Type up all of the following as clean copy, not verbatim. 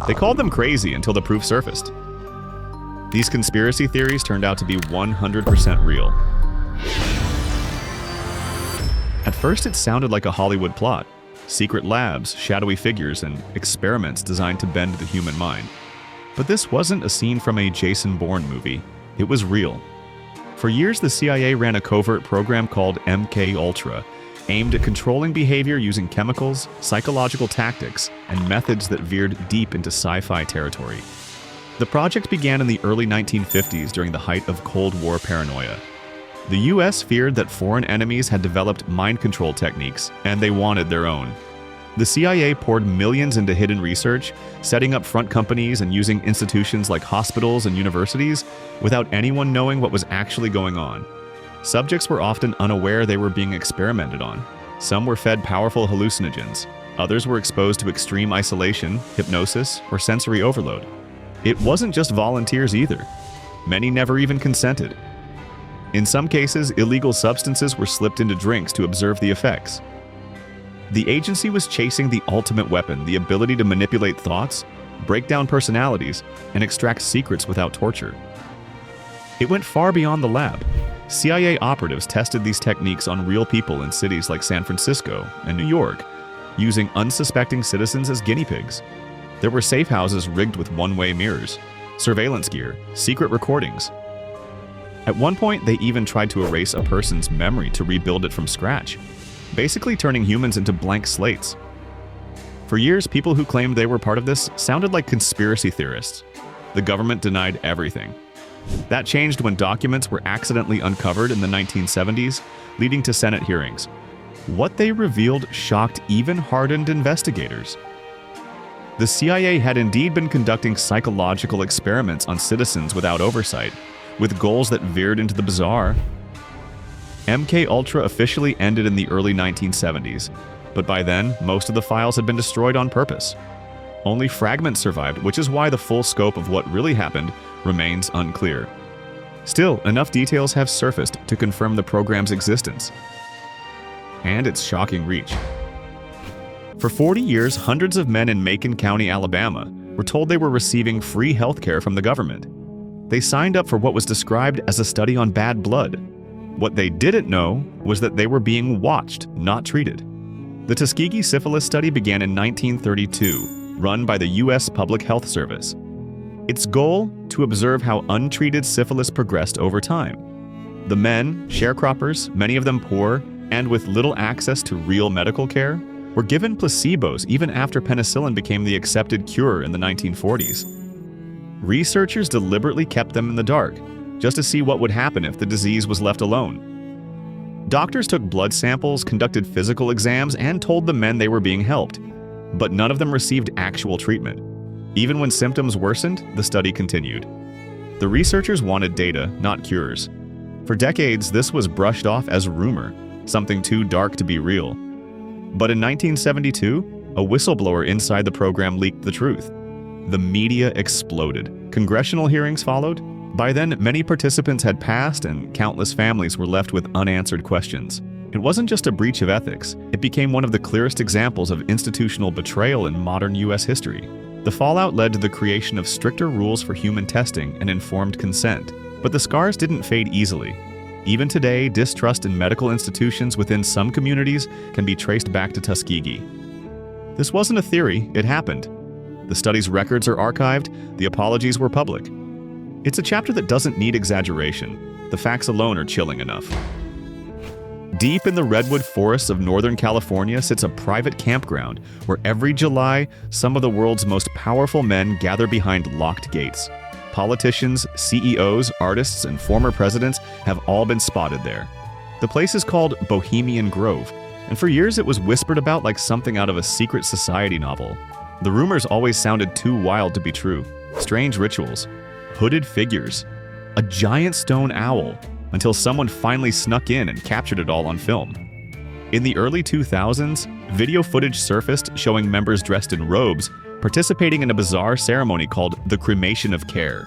They called them crazy until the proof surfaced. These conspiracy theories turned out to be 100% real. At first, it sounded like a Hollywood plot. Secret labs, shadowy figures, and experiments designed to bend the human mind. But this wasn't a scene from a Jason Bourne movie. It was real. For years, the CIA ran a covert program called MK-Ultra, aimed at controlling behavior using chemicals, psychological tactics, and methods that veered deep into sci-fi territory. The project began in the early 1950s during the height of Cold War paranoia. The US feared that foreign enemies had developed mind control techniques, and they wanted their own. The CIA poured millions into hidden research, setting up front companies and using institutions like hospitals and universities without anyone knowing what was actually going on. Subjects were often unaware they were being experimented on. Some were fed powerful hallucinogens. Others were exposed to extreme isolation, hypnosis, or sensory overload. It wasn't just volunteers either. Many never even consented. In some cases, illegal substances were slipped into drinks to observe the effects. The agency was chasing the ultimate weapon, the ability to manipulate thoughts, break down personalities, and extract secrets without torture. It went far beyond the lab. CIA operatives tested these techniques on real people in cities like San Francisco and New York, using unsuspecting citizens as guinea pigs. There were safe houses rigged with one-way mirrors, surveillance gear, secret recordings. At one point, they even tried to erase a person's memory to rebuild it from scratch, basically turning humans into blank slates. For years, people who claimed they were part of this sounded like conspiracy theorists. The government denied everything. That changed when documents were accidentally uncovered in the 1970s, leading to Senate hearings. What they revealed shocked even hardened investigators. The CIA had indeed been conducting psychological experiments on citizens without oversight, with goals that veered into the bizarre. MK-Ultra officially ended in the early 1970s, but by then, most of the files had been destroyed on purpose. Only fragments survived, which is why the full scope of what really happened remains unclear. Still, enough details have surfaced to confirm the program's existence and its shocking reach. For 40 years, hundreds of men in Macon County, Alabama, were told they were receiving free healthcare from the government. They signed up for what was described as a study on bad blood. What they didn't know was that they were being watched, not treated. The Tuskegee Syphilis Study began in 1932, run by the U.S. Public Health Service. Its goal, to observe how untreated syphilis progressed over time. The men, sharecroppers, many of them poor, and with little access to real medical care, were given placebos even after penicillin became the accepted cure in the 1940s. Researchers deliberately kept them in the dark, just to see what would happen if the disease was left alone. Doctors took blood samples, conducted physical exams, and told the men they were being helped, but none of them received actual treatment. Even when symptoms worsened, the study continued. The researchers wanted data, not cures. For decades, this was brushed off as rumor, something too dark to be real. But in 1972, a whistleblower inside the program leaked the truth. The media exploded. Congressional hearings followed. By then, many participants had passed and countless families were left with unanswered questions. It wasn't just a breach of ethics, it became one of the clearest examples of institutional betrayal in modern US history. The fallout led to the creation of stricter rules for human testing and informed consent. But the scars didn't fade easily. Even today, distrust in medical institutions within some communities can be traced back to Tuskegee. This wasn't a theory, it happened. The study's records are archived, the apologies were public. It's a chapter that doesn't need exaggeration. The facts alone are chilling enough. Deep in the redwood forests of Northern California sits a private campground where every July, some of the world's most powerful men gather behind locked gates. Politicians, CEOs, artists, and former presidents have all been spotted there. The place is called Bohemian Grove, and for years it was whispered about like something out of a secret society novel. The rumors always sounded too wild to be true. Strange rituals, hooded figures, a giant stone owl, until someone finally snuck in and captured it all on film. In the early 2000s, video footage surfaced showing members dressed in robes participating in a bizarre ceremony called the Cremation of Care.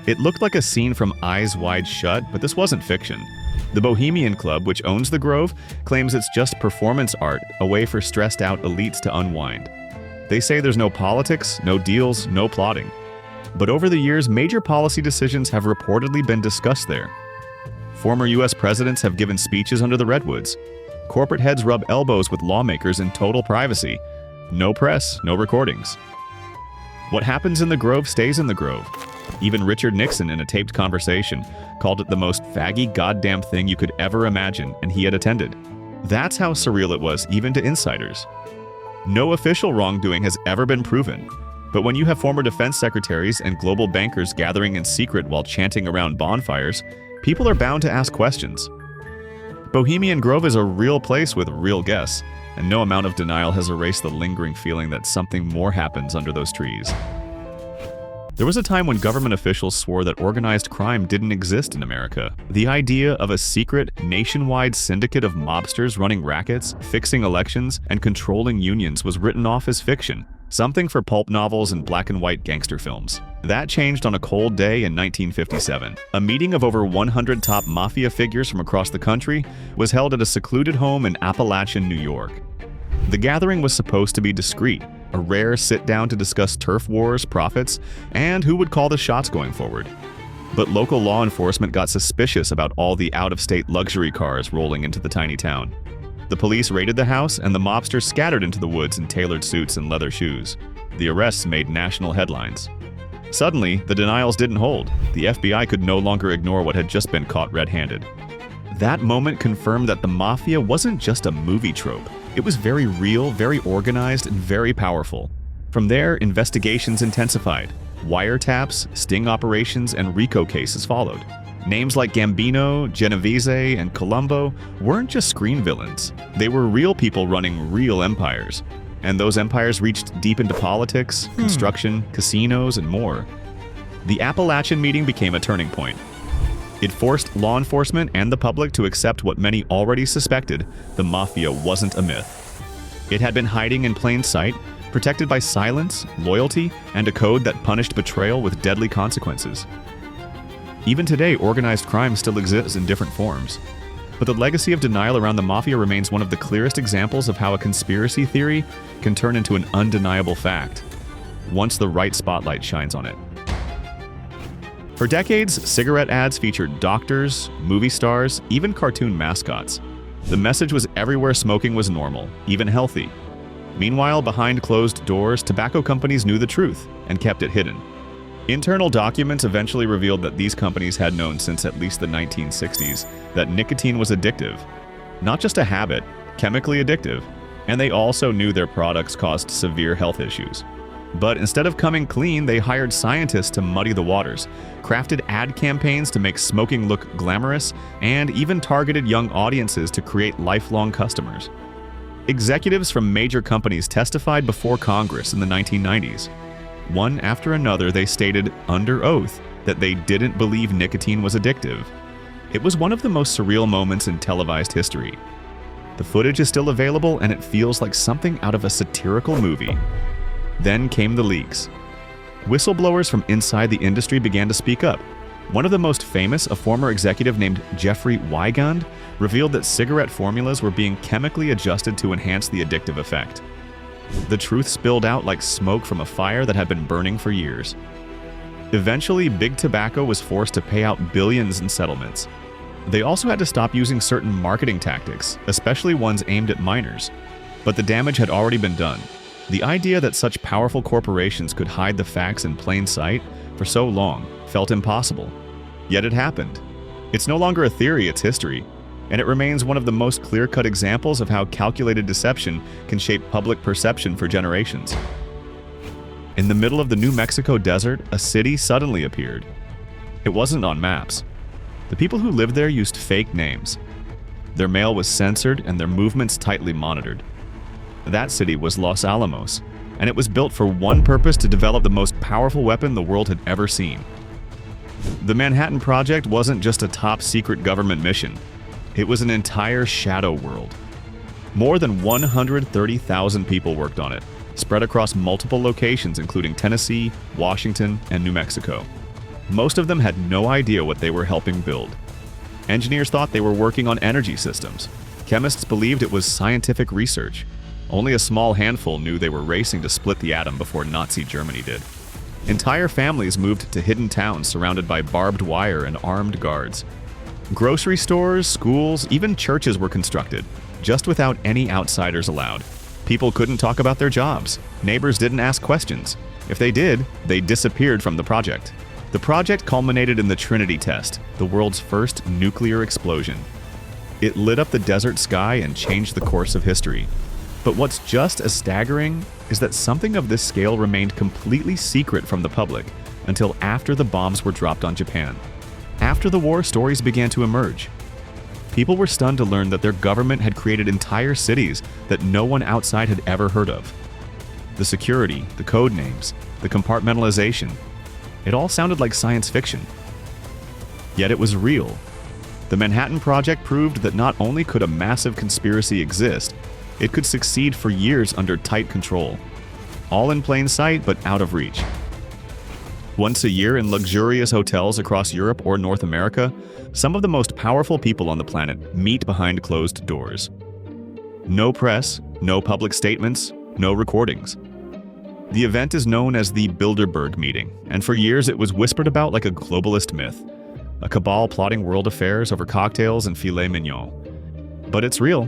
It looked like a scene from Eyes Wide Shut, but this wasn't fiction. The Bohemian Club, which owns the Grove, claims it's just performance art, a way for stressed-out elites to unwind. They say there's no politics, no deals, no plotting. But over the years, major policy decisions have reportedly been discussed there. Former US presidents have given speeches under the redwoods. Corporate heads rub elbows with lawmakers in total privacy. No press, no recordings. What happens in the Grove stays in the Grove. Even Richard Nixon, in a taped conversation, called it the most faggy goddamn thing you could ever imagine, and he had attended. That's how surreal it was, even to insiders. No official wrongdoing has ever been proven, but when you have former defense secretaries and global bankers gathering in secret while chanting around bonfires, people are bound to ask questions. Bohemian Grove is a real place with real guests, and no amount of denial has erased the lingering feeling that something more happens under those trees. There was a time when government officials swore that organized crime didn't exist in America. The idea of a secret, nationwide syndicate of mobsters running rackets, fixing elections, and controlling unions was written off as fiction, something for pulp novels and black and white gangster films. That changed on a cold day in 1957. A meeting of over 100 top mafia figures from across the country was held at a secluded home in Appalachian, New York. The gathering was supposed to be discreet, a rare sit-down to discuss turf wars, profits, and who would call the shots going forward. But local law enforcement got suspicious about all the out-of-state luxury cars rolling into the tiny town. The police raided the house, and the mobsters scattered into the woods in tailored suits and leather shoes. The arrests made national headlines. Suddenly, the denials didn't hold. The FBI could no longer ignore what had just been caught red-handed. That moment confirmed that the mafia wasn't just a movie trope. It was very real, very organized, and very powerful. From there, investigations intensified. Wiretaps, sting operations, and RICO cases followed. Names like Gambino, Genovese, and Colombo weren't just screen villains. They were real people running real empires. And those empires reached deep into politics, construction, casinos, and more. The Appalachian meeting became a turning point. It forced law enforcement and the public to accept what many already suspected: the mafia wasn't a myth. It had been hiding in plain sight, protected by silence, loyalty, and a code that punished betrayal with deadly consequences. Even today, organized crime still exists in different forms. But the legacy of denial around the mafia remains one of the clearest examples of how a conspiracy theory can turn into an undeniable fact, once the right spotlight shines on it. For decades, cigarette ads featured doctors, movie stars, even cartoon mascots. The message was everywhere smoking was normal, even healthy. Meanwhile, behind closed doors, tobacco companies knew the truth and kept it hidden. Internal documents eventually revealed that these companies had known since at least the 1960s that nicotine was addictive. Not just a habit, chemically addictive, and they also knew their products caused severe health issues. But instead of coming clean, they hired scientists to muddy the waters, crafted ad campaigns to make smoking look glamorous, and even targeted young audiences to create lifelong customers. Executives from major companies testified before Congress in the 1990s. One after another, they stated under oath that they didn't believe nicotine was addictive. It was one of the most surreal moments in televised history. The footage is still available, and it feels like something out of a satirical movie. Then came the leaks. Whistleblowers from inside the industry began to speak up. One of the most famous, a former executive named Jeffrey Wigand, revealed that cigarette formulas were being chemically adjusted to enhance the addictive effect. The truth spilled out like smoke from a fire that had been burning for years. Eventually, Big Tobacco was forced to pay out billions in settlements. They also had to stop using certain marketing tactics, especially ones aimed at minors. But the damage had already been done. The idea that such powerful corporations could hide the facts in plain sight for so long felt impossible. Yet it happened. It's no longer a theory, it's history. And it remains one of the most clear-cut examples of how calculated deception can shape public perception for generations. In the middle of the New Mexico desert, a city suddenly appeared. It wasn't on maps. The people who lived there used fake names. Their mail was censored and their movements tightly monitored. That city was Los Alamos, and it was built for one purpose: to develop the most powerful weapon the world had ever seen. The Manhattan Project wasn't just a top-secret government mission. It was an entire shadow world. More than 130,000 people worked on it, spread across multiple locations including Tennessee, Washington, and New Mexico. Most of them had no idea what they were helping build. Engineers thought they were working on energy systems. Chemists believed it was scientific research. Only a small handful knew they were racing to split the atom before Nazi Germany did. Entire families moved to hidden towns surrounded by barbed wire and armed guards. Grocery stores, schools, even churches were constructed, just without any outsiders allowed. People couldn't talk about their jobs. Neighbors didn't ask questions. If they did, they disappeared from the project. The project culminated in the Trinity test, the world's first nuclear explosion. It lit up the desert sky and changed the course of history. But what's just as staggering is that something of this scale remained completely secret from the public until after the bombs were dropped on Japan. After the war, stories began to emerge. People were stunned to learn that their government had created entire cities that no one outside had ever heard of. The security, the code names, the compartmentalization, it all sounded like science fiction. Yet it was real. The Manhattan Project proved that not only could a massive conspiracy exist, it could succeed for years under tight control. All in plain sight, but out of reach. Once a year in luxurious hotels across Europe or North America, some of the most powerful people on the planet meet behind closed doors. No press, no public statements, no recordings. The event is known as the Bilderberg meeting, and for years it was whispered about like a globalist myth, a cabal plotting world affairs over cocktails and filet mignon. But it's real.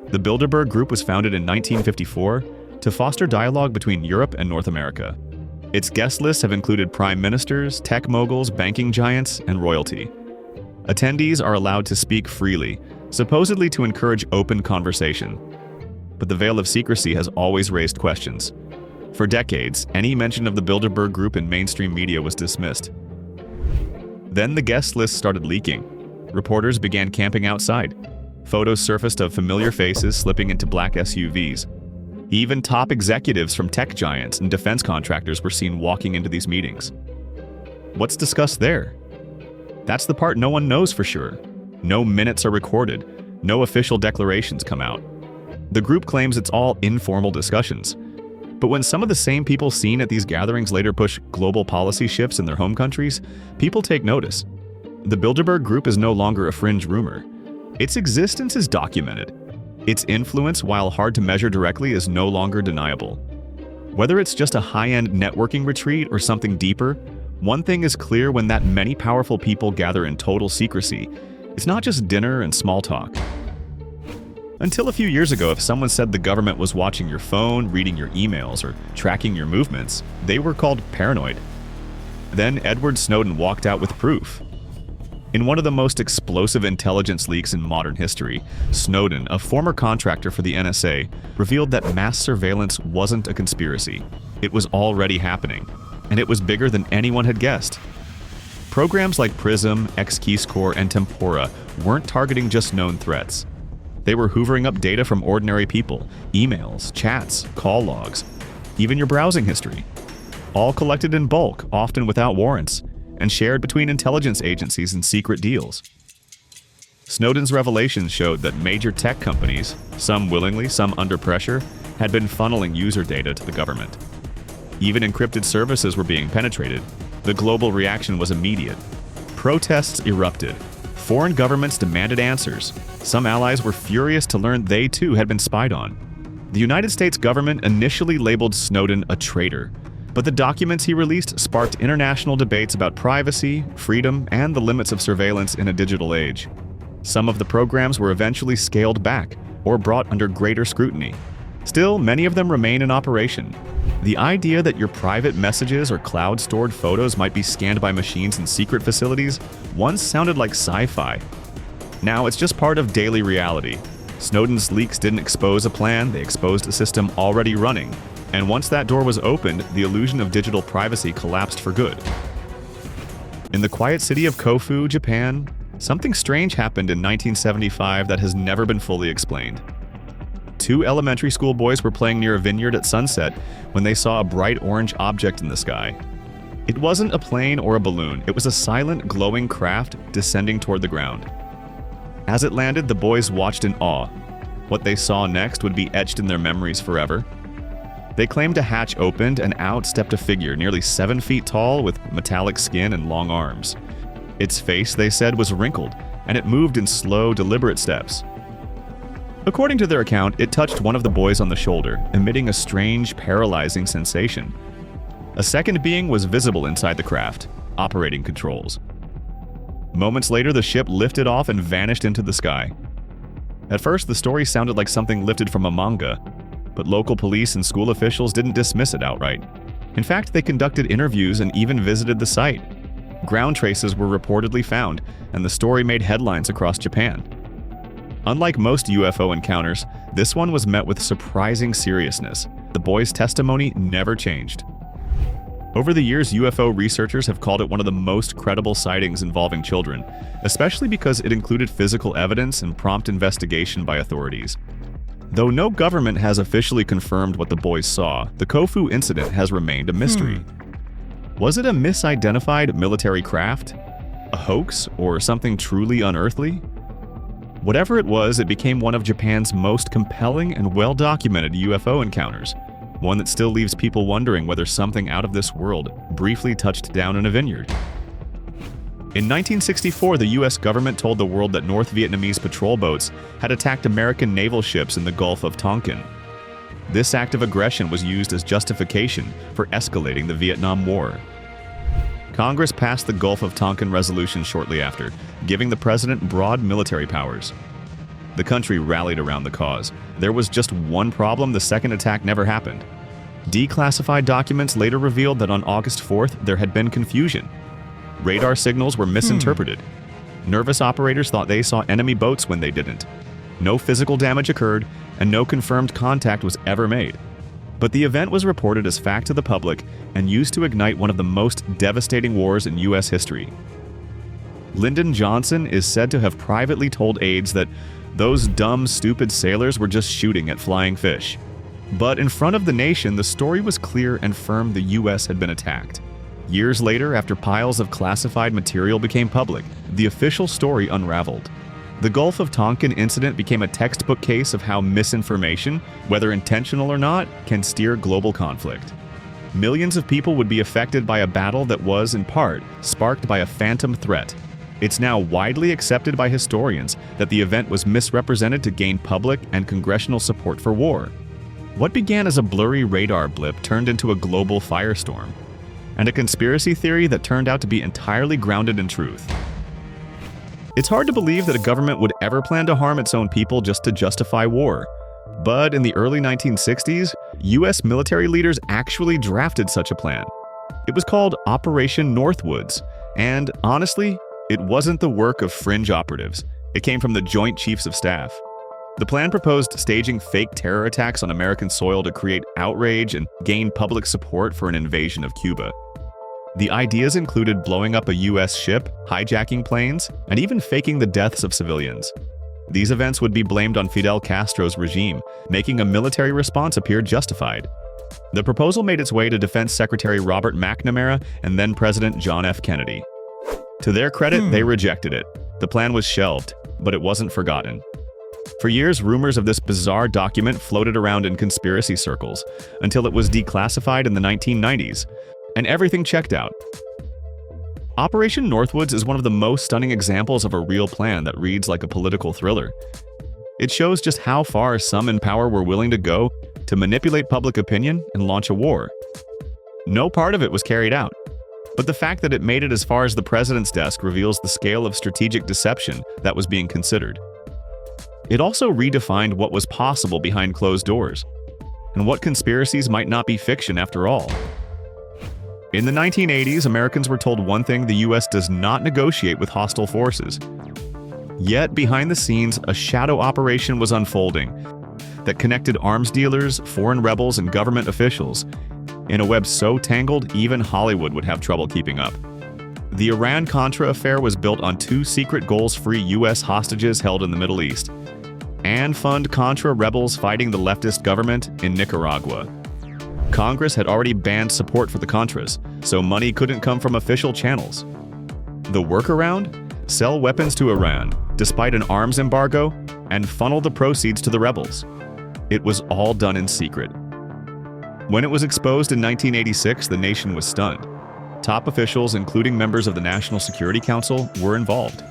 The Bilderberg Group was founded in 1954 to foster dialogue between Europe and North America. Its guest lists have included prime ministers, tech moguls, banking giants, and royalty. Attendees are allowed to speak freely, supposedly to encourage open conversation. But the veil of secrecy has always raised questions. For decades, any mention of the Bilderberg Group in mainstream media was dismissed. Then the guest list started leaking. Reporters began camping outside. Photos surfaced of familiar faces slipping into black SUVs. Even top executives from tech giants and defense contractors were seen walking into these meetings. What's discussed there? That's the part no one knows for sure. No minutes are recorded. No official declarations come out. The group claims it's all informal discussions. But when some of the same people seen at these gatherings later push global policy shifts in their home countries, people take notice. The Bilderberg Group is no longer a fringe rumor. Its existence is documented. Its influence, while hard to measure directly, is no longer deniable. Whether it's just a high-end networking retreat or something deeper, one thing is clear: when that many powerful people gather in total secrecy, it's not just dinner and small talk. Until a few years ago, if someone said the government was watching your phone, reading your emails, or tracking your movements, they were called paranoid. Then Edward Snowden walked out with proof. In one of the most explosive intelligence leaks in modern history, Snowden, a former contractor for the NSA, revealed that mass surveillance wasn't a conspiracy. It was already happening, and it was bigger than anyone had guessed. Programs like PRISM, X-Keyscore, and Tempora weren't targeting just known threats. They were hoovering up data from ordinary people, emails, chats, call logs, even your browsing history. All collected in bulk, often without warrants, and shared between intelligence agencies in secret deals. Snowden's revelations showed that major tech companies, some willingly, some under pressure, had been funneling user data to the government. Even encrypted services were being penetrated. The global reaction was immediate. Protests erupted. Foreign governments demanded answers. Some allies were furious to learn they too had been spied on. The United States government initially labeled Snowden a traitor, but the documents he released sparked international debates about privacy, freedom, and the limits of surveillance in a digital age. Some of the programs were eventually scaled back or brought under greater scrutiny. Still, many of them remain in operation. The idea that your private messages or cloud-stored photos might be scanned by machines in secret facilities once sounded like sci-fi. Now it's just part of daily reality. Snowden's leaks didn't expose a plan, they exposed a system already running. And once that door was opened, the illusion of digital privacy collapsed for good. In the quiet city of Kofu, Japan, something strange happened in 1975 that has never been fully explained. Two elementary school boys were playing near a vineyard at sunset when they saw a bright orange object in the sky. It wasn't a plane or a balloon, it was a silent, glowing craft descending toward the ground. As it landed, the boys watched in awe. What they saw next would be etched in their memories forever. They claimed a hatch opened and out stepped a figure nearly 7 feet tall with metallic skin and long arms. Its face, they said, was wrinkled, and it moved in slow, deliberate steps. According to their account, it touched one of the boys on the shoulder, emitting a strange, paralyzing sensation. A second being was visible inside the craft, operating controls. Moments later, the ship lifted off and vanished into the sky. At first, the story sounded like something lifted from a manga, but local police and school officials didn't dismiss it outright. In fact, they conducted interviews and even visited the site. Ground traces were reportedly found, and the story made headlines across Japan. Unlike most UFO encounters, this one was met with surprising seriousness. The boy's testimony never changed. Over the years, UFO researchers have called it one of the most credible sightings involving children, especially because it included physical evidence and prompt investigation by authorities. Though no government has officially confirmed what the boys saw, the Kofu incident has remained a mystery. Was it a misidentified military craft? A hoax, or something truly unearthly? Whatever it was, it became one of Japan's most compelling and well-documented UFO encounters, one that still leaves people wondering whether something out of this world briefly touched down in a vineyard. In 1964, the US government told the world that North Vietnamese patrol boats had attacked American naval ships in the Gulf of Tonkin. This act of aggression was used as justification for escalating the Vietnam War. Congress passed the Gulf of Tonkin resolution shortly after, giving the president broad military powers. The country rallied around the cause. There was just one problem: the second attack never happened. Declassified documents later revealed that on August 4th, there had been confusion. Radar signals were misinterpreted. Nervous operators thought they saw enemy boats when they didn't. No physical damage occurred, and no confirmed contact was ever made. But the event was reported as fact to the public and used to ignite one of the most devastating wars in U.S. history. Lyndon Johnson is said to have privately told aides that those dumb, stupid sailors were just shooting at flying fish. But in front of the nation, the story was clear and firm: the U.S. had been attacked. Years later, after piles of classified material became public, the official story unraveled. The Gulf of Tonkin incident became a textbook case of how misinformation, whether intentional or not, can steer global conflict. Millions of people would be affected by a battle that was, in part, sparked by a phantom threat. It's now widely accepted by historians that the event was misrepresented to gain public and congressional support for war. What began as a blurry radar blip turned into a global firestorm, and a conspiracy theory that turned out to be entirely grounded in truth. It's hard to believe that a government would ever plan to harm its own people just to justify war. But in the early 1960s, US military leaders actually drafted such a plan. It was called Operation Northwoods, and honestly, it wasn't the work of fringe operatives. It came from the Joint Chiefs of Staff. The plan proposed staging fake terror attacks on American soil to create outrage and gain public support for an invasion of Cuba. The ideas included blowing up a US ship, hijacking planes, and even faking the deaths of civilians. These events would be blamed on Fidel Castro's regime, making a military response appear justified. The proposal made its way to Defense Secretary Robert McNamara and then President John F. Kennedy. To their credit, they rejected it. The plan was shelved, but it wasn't forgotten. For years, rumors of this bizarre document floated around in conspiracy circles, until it was declassified in the 1990s, and everything checked out. Operation Northwoods is one of the most stunning examples of a real plan that reads like a political thriller. It shows just how far some in power were willing to go to manipulate public opinion and launch a war. No part of it was carried out, but the fact that it made it as far as the president's desk reveals the scale of strategic deception that was being considered. It also redefined what was possible behind closed doors, and what conspiracies might not be fiction after all. In the 1980s, Americans were told one thing: the US does not negotiate with hostile forces. Yet, behind the scenes, a shadow operation was unfolding that connected arms dealers, foreign rebels, and government officials in a web so tangled even Hollywood would have trouble keeping up. The Iran-Contra affair was built on two secret goals-free US hostages held in the Middle East, and fund Contra rebels fighting the leftist government in Nicaragua. Congress had already banned support for the Contras, so money couldn't come from official channels. The workaround? Sell weapons to Iran, despite an arms embargo, and funnel the proceeds to the rebels. It was all done in secret. When it was exposed in 1986, the nation was stunned. Top officials, including members of the National Security Council, were involved.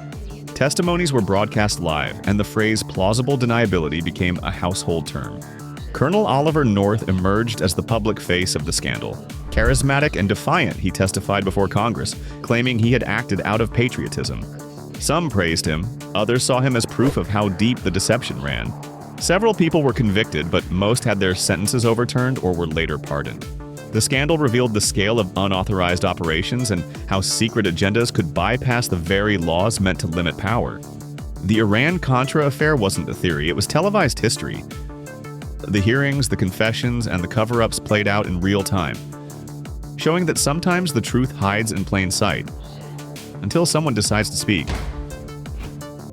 Testimonies were broadcast live, and the phrase plausible deniability became a household term. Colonel Oliver North emerged as the public face of the scandal. Charismatic and defiant, he testified before Congress, claiming he had acted out of patriotism. Some praised him, others saw him as proof of how deep the deception ran. Several people were convicted, but most had their sentences overturned or were later pardoned. The scandal revealed the scale of unauthorized operations and how secret agendas could bypass the very laws meant to limit power. The Iran-Contra affair wasn't a theory, it was televised history. The hearings, the confessions, and the cover-ups played out in real time, showing that sometimes the truth hides in plain sight, until someone decides to speak.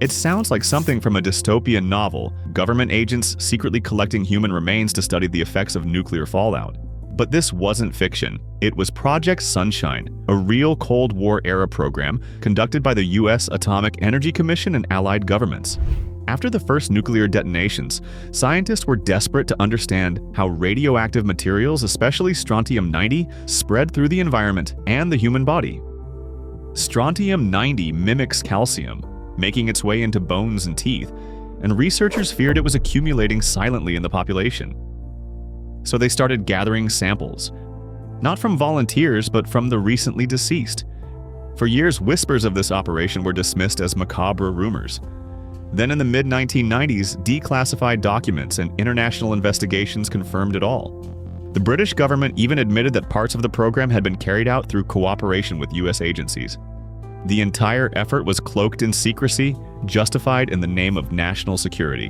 It sounds like something from a dystopian novel, government agents secretly collecting human remains to study the effects of nuclear fallout. But this wasn't fiction. It was Project Sunshine, a real Cold War-era program conducted by the U.S. Atomic Energy Commission and allied governments. After the first nuclear detonations, scientists were desperate to understand how radioactive materials, especially strontium-90, spread through the environment and the human body. Strontium-90 mimics calcium, making its way into bones and teeth, and researchers feared it was accumulating silently in the population. So they started gathering samples, not from volunteers, but from the recently deceased. For years, whispers of this operation were dismissed as macabre rumors. Then in the mid-1990s, declassified documents and international investigations confirmed it all. The British government even admitted that parts of the program had been carried out through cooperation with U.S. agencies. The entire effort was cloaked in secrecy, justified in the name of national security.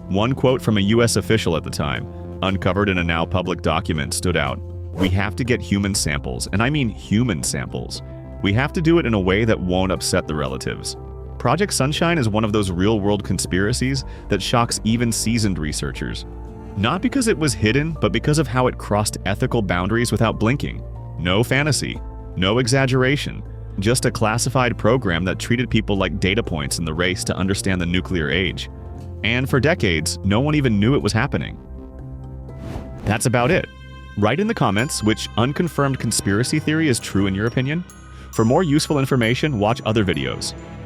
One quote from a U.S. official at the time, uncovered in a now public document, stood out. "We have to get human samples, and I mean human samples. We have to do it in a way that won't upset the relatives." Project Sunshine is one of those real-world conspiracies that shocks even seasoned researchers. Not because it was hidden, but because of how it crossed ethical boundaries without blinking. No fantasy, no exaggeration, just a classified program that treated people like data points in the race to understand the nuclear age. And for decades, no one even knew it was happening. That's about it. Write in the comments which unconfirmed conspiracy theory is true in your opinion. For more useful information, watch other videos.